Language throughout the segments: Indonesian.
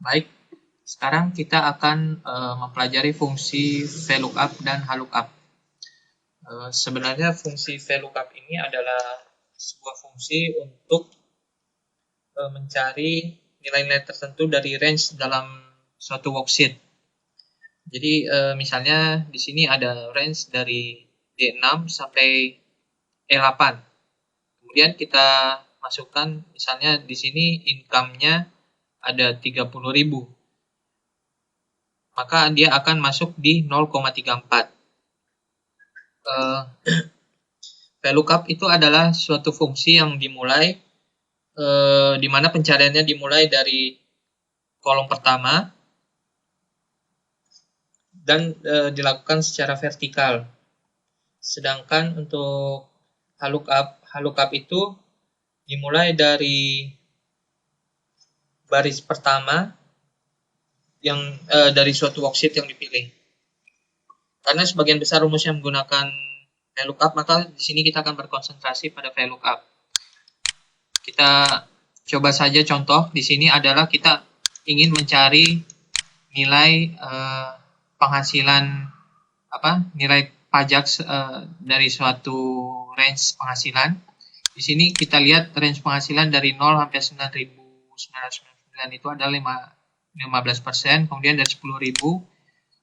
Baik, sekarang kita akan mempelajari fungsi VLOOKUP dan HLOOKUP. Sebenarnya fungsi VLOOKUP ini adalah sebuah fungsi untuk mencari nilai-nilai tertentu dari range dalam suatu worksheet. Jadi misalnya di sini ada range dari D6 sampai E8. Kemudian kita masukkan misalnya di sini income-nya ada 30.000. Maka dia akan masuk di 0,34. VLOOKUP itu adalah suatu fungsi yang dimulai di mana pencariannya dimulai dari kolom pertama dan dilakukan secara vertikal. Sedangkan untuk HLOOKUP itu dimulai dari baris pertama yang dari suatu worksheet yang dipilih. Karena sebagian besar rumus yang menggunakan VLOOKUP, maka di sini kita akan berkonsentrasi pada VLOOKUP. Kita coba saja contoh. Di sini adalah kita ingin mencari nilai penghasilan nilai pajak dari suatu range penghasilan. Di sini kita lihat range penghasilan dari 0 sampai 9.999 itu adalah 15%, kemudian dari 10.000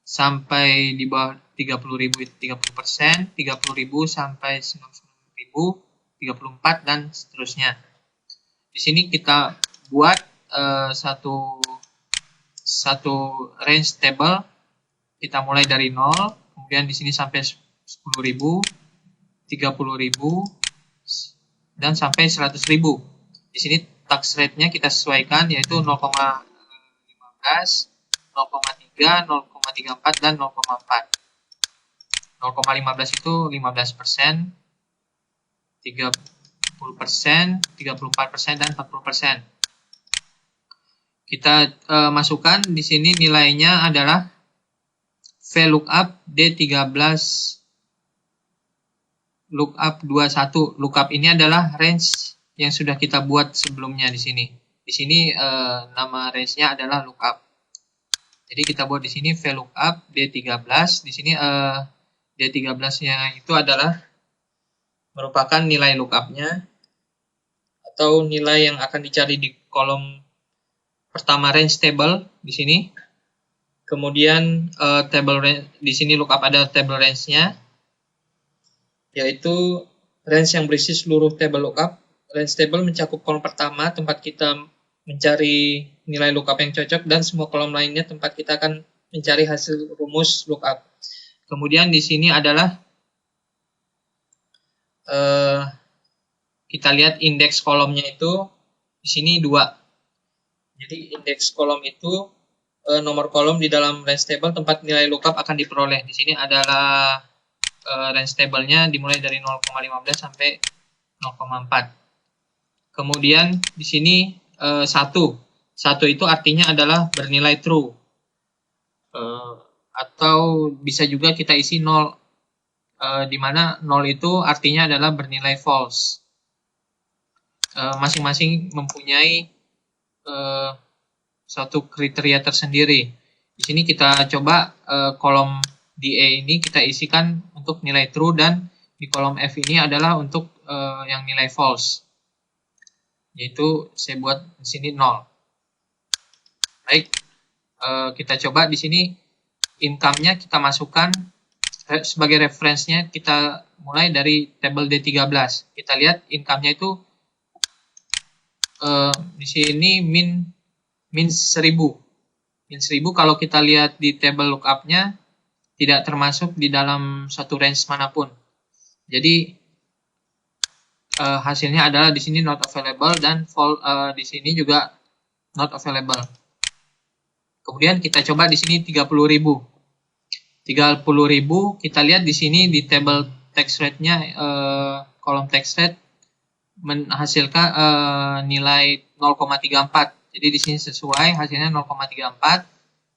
sampai di bawah 30.000 itu 30%, 30.000 sampai 99.000 34 dan seterusnya. Di sini kita buat satu range table. Kita mulai dari 0, kemudian di sini sampai 10.000, 30.000 dan sampai 100.000. Di sini tax rate-nya kita sesuaikan yaitu 0,15, 0,3, 0,34 dan 0,4. 0,15 itu 15%, 30%, 34% dan 40%. Kita masukkan di sini nilainya adalah VLOOKUP D13 lookup 21. Lookup ini adalah range yang sudah kita buat sebelumnya di sini. Di sini nama range-nya adalah lookup. Jadi kita buat di sini VLOOKUP D13. Di sini D13-nya itu adalah merupakan nilai lookup-nya atau nilai yang akan dicari di kolom pertama range table di sini. Kemudian table range, di sini lookup ada table range-nya, yaitu range yang berisi seluruh table lookup. Range table mencakup kolom pertama tempat kita mencari nilai lookup yang cocok dan semua kolom lainnya tempat kita akan mencari hasil rumus lookup. Kemudian di sini adalah kita lihat indeks kolomnya itu di sini 2. Jadi indeks kolom itu nomor kolom di dalam range table tempat nilai lookup akan diperoleh. Di sini adalah range table-nya dimulai dari 0,15 sampai 0,4. Kemudian di sini 1. 1 itu artinya adalah bernilai true. Atau bisa juga kita isi 0. Di mana 0 itu artinya adalah bernilai false. Masing-masing mempunyai suatu kriteria tersendiri. Di sini kita coba kolom DA ini kita isikan untuk nilai true dan di kolom F ini adalah untuk yang nilai false. Yaitu saya buat di sini 0. Baik, kita coba di sini income-nya kita masukkan sebagai reference-nya. Kita mulai dari table D13. Kita lihat income-nya itu di sini min 1000. Min 1000 kalau kita lihat di table lookup-nya tidak termasuk di dalam satu range manapun. Jadi hasilnya adalah di sini not available dan di sini juga not available. Kemudian kita coba di sini 30.000. 30.000 kita lihat di sini di table tax rate-nya kolom tax rate menghasilkan nilai 0,34. Jadi di sini sesuai hasilnya 0,34.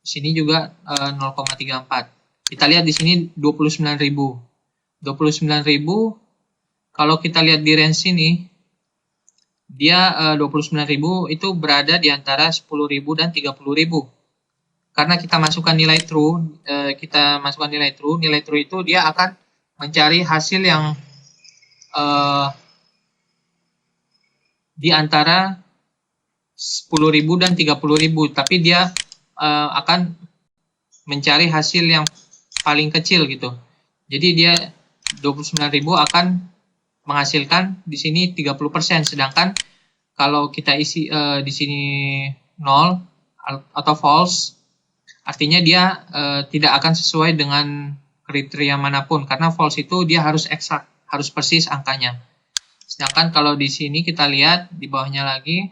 Di sini juga 0,34. Kita lihat di sini 29.000. 29.000 kalau kita lihat di range ini dia 29.000 itu berada di antara 10.000 dan 30.000. Karena kita masukkan nilai true, nilai true itu dia akan mencari hasil yang di antara 10.000 dan 30.000, tapi dia akan mencari hasil yang paling kecil gitu. Jadi dia 29.000 akan menghasilkan di sini 30%, sedangkan kalau kita isi di sini 0 atau false, artinya dia tidak akan sesuai dengan kriteria manapun, karena false itu dia harus eksak, harus persis angkanya. Sedangkan kalau di sini kita lihat di bawahnya lagi,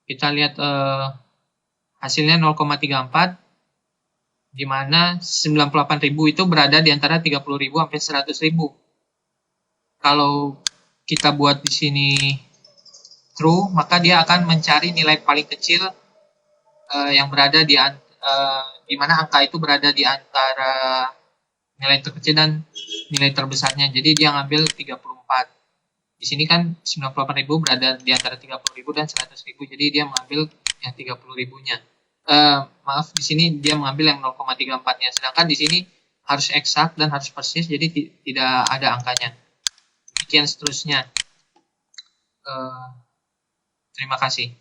kita lihat hasilnya 0,34, di mana 98.000 itu berada di antara 30.000 sampai 100.000. Kalau kita buat di sini true, maka dia akan mencari nilai paling kecil yang berada di mana angka itu berada di antara nilai terkecil dan nilai terbesarnya. Jadi dia ngambil 34. Di sini kan 98.000 berada di antara 30.000 dan 100.000. Jadi dia mengambil yang 30.000-nya. Maaf, di sini dia mengambil yang 0,34-nya. Sedangkan di sini harus eksak dan harus persis, jadi tidak ada angkanya. Demikian seterusnya. Terima kasih.